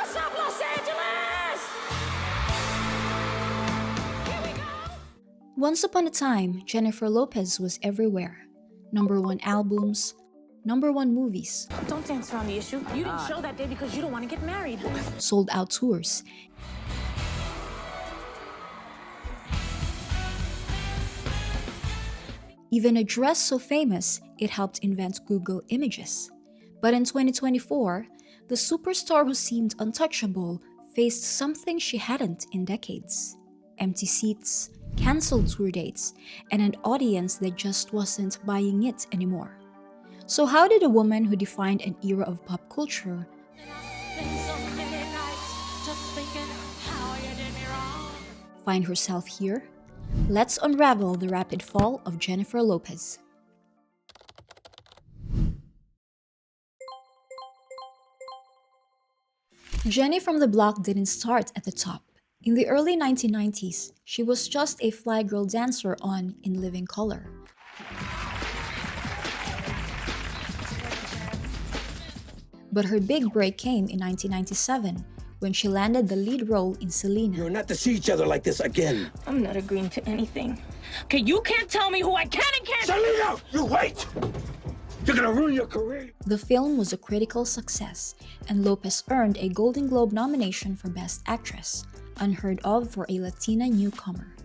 What's up, Los Angeles? Here we go. Once upon a time, Jennifer Lopez was everywhere. #1 albums, #1 movies, Don't dance around the issue. You didn't show that day because you don't want to get married. sold out tours, even a dress so famous it helped invent Google Images. But in 2024, the superstar who seemed untouchable faced something she hadn't in decades: empty seats, cancelled tour dates, and an audience that just wasn't buying it anymore. So, how did a woman who defined an era of pop culture find herself here? Let's unravel the rapid fall of Jennifer Lopez. Jenny from the block didn't start at the top. In the early 1990s, she was just a fly girl dancer on In Living Color. But her big break came in 1997 when she landed the lead role in Selena. You're not to see each other like this again. I'm not agreeing to anything. Okay, you can't tell me who I can and can't. Selena, you wait! You're gonna ruin your career. The film was a critical success, and Lopez earned a Golden Globe nomination for Best Actress, unheard of for a Latina newcomer.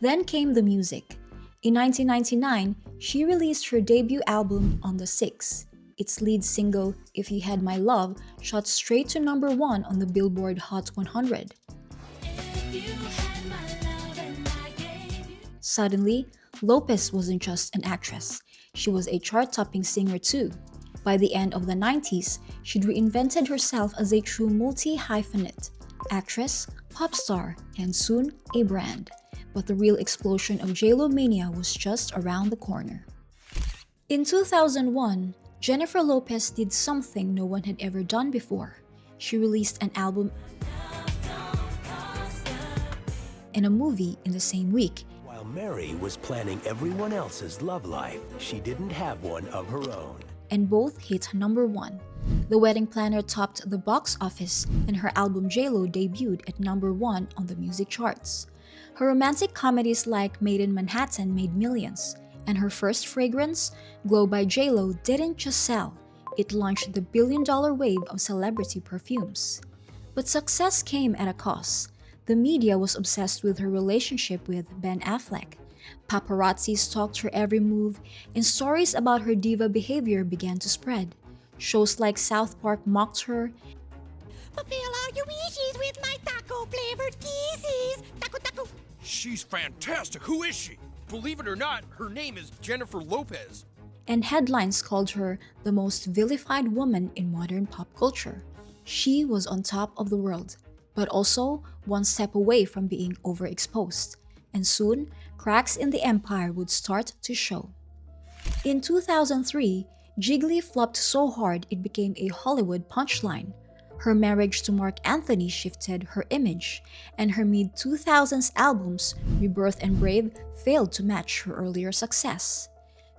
Then came the music. In 1999, she released her debut album On the Six. Its lead single, If You Had My Love, shot straight to #1 on the Billboard Hot 100. Suddenly, Lopez wasn't just an actress. She was a chart-topping singer too. By the end of the 90s, she'd reinvented herself as a true multi-hyphenate: actress, pop star, and soon a brand. But the real explosion of J.Lo mania was just around the corner. In 2001, Jennifer Lopez did something no one had ever done before. She released an album and a movie in the same week. While Mary was planning everyone else's love life, she didn't have one of her own. And both hit #1. The Wedding Planner topped the box office, and her album J.Lo debuted at #1 on the music charts. Her romantic comedies like Made in Manhattan made millions, and her first fragrance, Glow by J.Lo, didn't just sell. It launched the billion-dollar wave of celebrity perfumes. But success came at a cost. The media was obsessed with her relationship with Ben Affleck. Paparazzi stalked her every move, and stories about her diva behavior began to spread. Shows like South Park mocked her, Fulfill all your wishes with my taco-flavored kisses. Taco, taco. She's fantastic. Who is she? Believe it or not, her name is Jennifer Lopez. and headlines called her the most vilified woman in modern pop culture. She was on top of the world, but also one step away from being overexposed, and soon, cracks in the empire would start to show. In 2003, Jiggly flopped so hard it became a Hollywood punchline. Her marriage to Mark Anthony shifted her image, and her mid-2000s albums, Rebirth and Brave, failed to match her earlier success.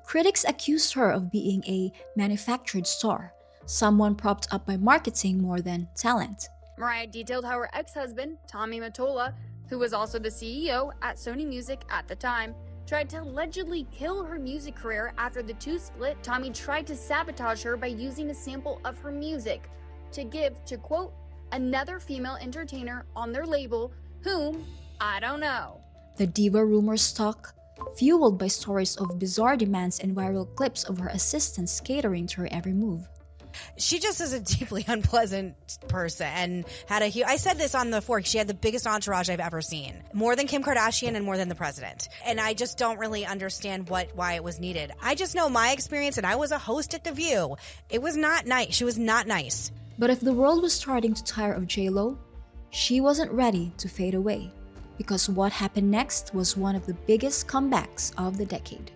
Critics accused her of being a manufactured star, someone propped up by marketing more than talent. Mariah detailed how her ex-husband, Tommy Mottola, who was also the CEO at Sony Music at the time, tried to allegedly kill her music career after the two split. Tommy tried to sabotage her by using a sample of her music to give to, quote, another female entertainer on their label, whom, I don't know. The diva rumors stuck, fueled by stories of bizarre demands and viral clips of her assistants catering to her every move. She just is a deeply unpleasant person and had a huge, I said this on the fork, she had the biggest entourage I've ever seen. More than Kim Kardashian and more than the president. And I just don't really understand why it was needed. I just know my experience, and I was a host at The View. It was not nice. She was not nice. But if the world was starting to tire of J.Lo, she wasn't ready to fade away, because what happened next was one of the biggest comebacks of the decade.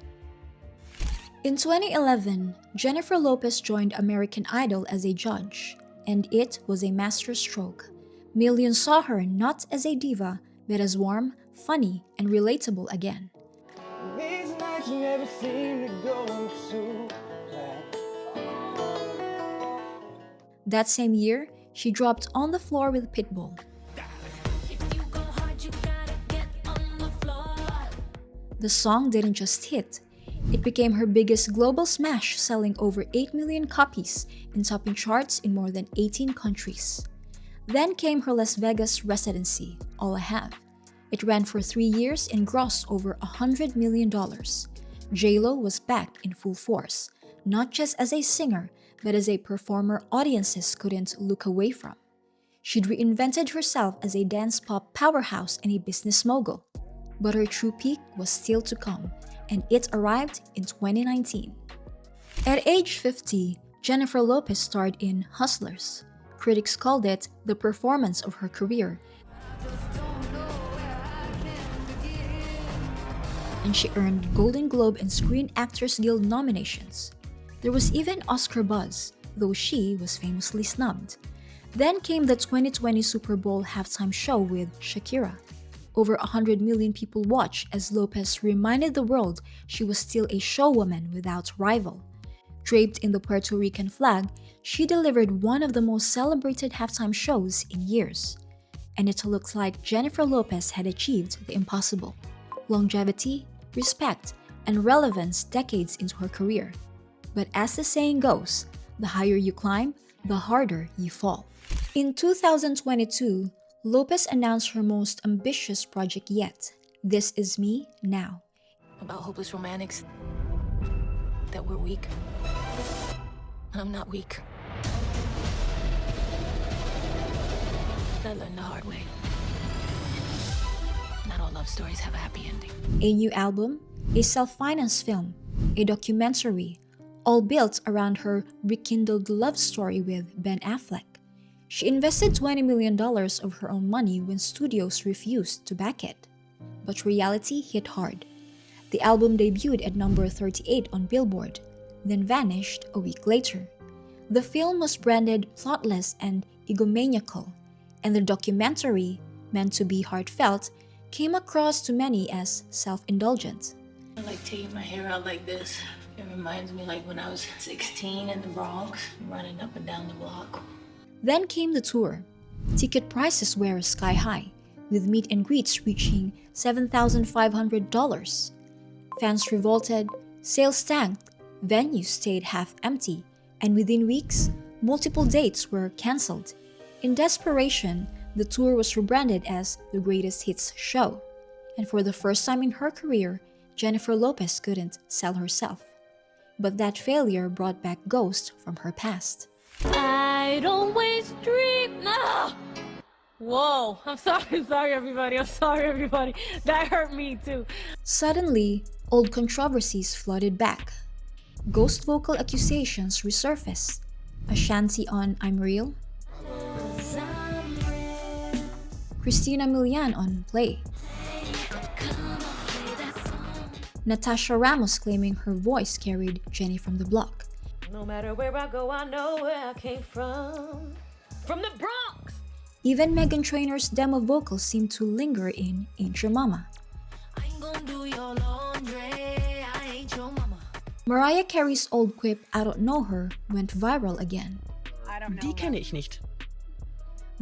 In 2011, Jennifer Lopez joined American Idol as a judge, and it was a masterstroke. Millions saw her not as a diva, but as warm, funny, and relatable again. These nights never seem to go too. That same year, she dropped on the floor with Pitbull. The song didn't just hit, it became her biggest global smash, selling over 8 million copies and topping charts in more than 18 countries. Then came her Las Vegas residency, All I Have. It ran for 3 years and grossed over $100 million. J.Lo was back in full force, not just as a singer, but as a performer audiences couldn't look away from. She'd reinvented herself as a dance pop powerhouse and a business mogul. But her true peak was still to come, and it arrived in 2019. At age 50, Jennifer Lopez starred in Hustlers. Critics called it the performance of her career, and she earned Golden Globe and Screen Actors Guild nominations. There was even Oscar buzz, though she was famously snubbed. Then came the 2020 Super Bowl halftime show with Shakira. Over 100 million people watched as Lopez reminded the world she was still a showwoman without rival. Draped in the Puerto Rican flag, she delivered one of the most celebrated halftime shows in years. And it looks like Jennifer Lopez had achieved the impossible: longevity, respect, and relevance decades into her career. But as the saying goes, the higher you climb, the harder you fall. In 2022, Lopez announced her most ambitious project yet, This Is Me Now. About hopeless romantics, that we're weak. And I'm not weak. I learned the hard way. Not all love stories have a happy ending. A new album, a self-financed film, a documentary, all built around her rekindled love story with Ben Affleck. She invested $20 million of her own money when studios refused to back it. But reality hit hard. The album debuted at number 38 on Billboard, then vanished a week later. The film was branded plotless and egomaniacal, and the documentary, meant to be heartfelt, came across to many as self-indulgent. I like taking my hair out like this. It reminds me like when I was 16 in the Bronx, running up and down the block. Then came the tour. Ticket prices were sky high, with meet and greets reaching $7,500. Fans revolted, sales tanked, venues stayed half empty, and within weeks, multiple dates were cancelled. In desperation, the tour was rebranded as the Greatest Hits Show, and for the first time in her career, Jennifer Lopez couldn't sell herself. But that failure brought back ghosts from her past. I don't waste dream. No! Whoa, I'm sorry everybody, That hurt me too. Suddenly, old controversies flooded back. Ghost vocal accusations resurfaced. A shanty on I'm Real. Christina Milian on Play. Natasha Ramos claiming her voice carried Jenny from the Block. No matter where I go, I know where I came from. From the Bronx! Even Meghan Trainor's demo vocals seemed to linger in Ain't Your Mama. I ain't gonna do your laundry, I ain't your mama. Mariah Carey's old quip, I don't know her, went viral again. Die kenne ich nicht.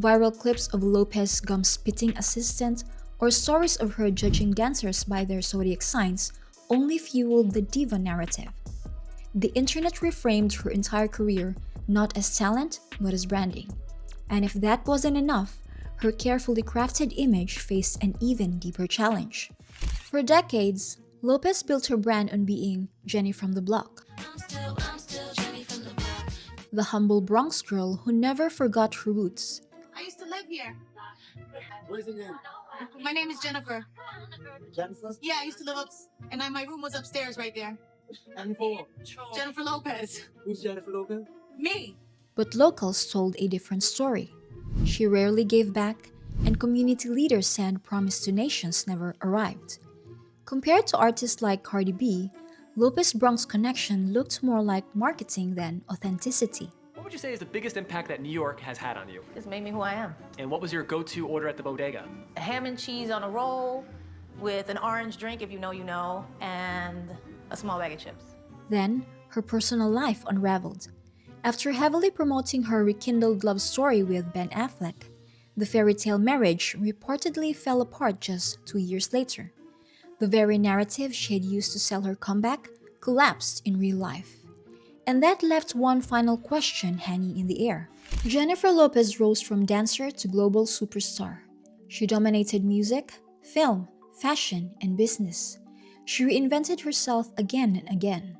Viral clips of Lopez gum-spitting assistant or stories of her judging dancers by their zodiac signs only fueled the diva narrative. The internet reframed her entire career not as talent, but as branding. And if that wasn't enough, her carefully crafted image faced an even deeper challenge. For decades, Lopez built her brand on being Jenny from the Block. I'm still Jenny from the block. The humble Bronx girl who never forgot her roots. I used to live here. What is your name? My name is Jennifer. Jennifer? Yeah, I used to live my room was upstairs right there. Jennifer. Jennifer Lopez. Who's Jennifer Lopez? Me. But locals told a different story. She rarely gave back, and community leaders said promised donations never arrived. Compared to artists like Cardi B, Lopez Bronx connection looked more like marketing than authenticity. What would you say is the biggest impact that New York has had on you? It's made me who I am. And what was your go-to order at the bodega? A ham and cheese on a roll with an orange drink, if you know, you know, and a small bag of chips. Then, her personal life unraveled. After heavily promoting her rekindled love story with Ben Affleck, the fairy tale marriage reportedly fell apart just 2 years later. The very narrative she had used to sell her comeback collapsed in real life. And that left one final question hanging in the air. Jennifer Lopez rose from dancer to global superstar. She dominated music, film, fashion, and business. She reinvented herself again and again.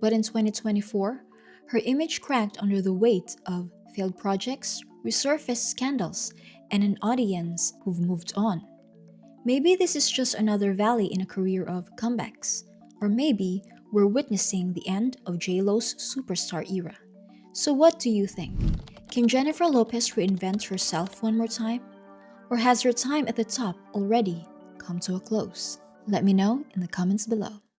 But in 2024, her image cracked under the weight of failed projects, resurfaced scandals, and an audience who've moved on. Maybe this is just another valley in a career of comebacks. Or maybe we're witnessing the end of J.Lo's superstar era. So what do you think? Can Jennifer Lopez reinvent herself one more time? Or has her time at the top already come to a close? Let me know in the comments below.